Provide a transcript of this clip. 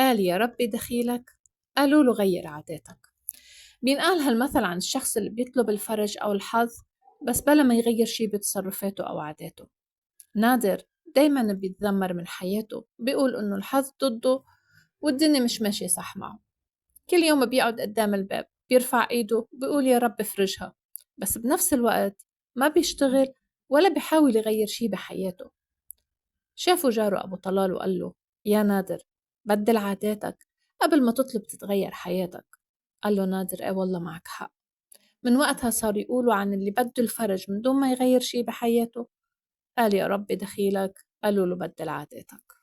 قال يا ربي دخيلك، قالوا له غير عاداتك. بينقال هالمثل عن الشخص اللي بيطلب الفرج أو الحظ بس بلا ما يغير شي بتصرفاته أو عاداته. نادر دايما بيتذمر من حياته، بيقول إنه الحظ ضده والدنيا مش ماشية صح معه. كل يوم بيقعد قدام الباب بيرفع إيده بيقول يا رب فرجها، بس بنفس الوقت ما بيشتغل ولا بيحاول يغير شي بحياته. شافه جاره أبو طلال وقال له يا نادر بدل عاداتك قبل ما تطلب تتغير حياتك. قال له نادر ايه والله معك حق. من وقتها صار يقولوا عن اللي بده الفرج من دون ما يغير شي بحياته، قال يا ربي دخيلك، قالوا له بدل عاداتك.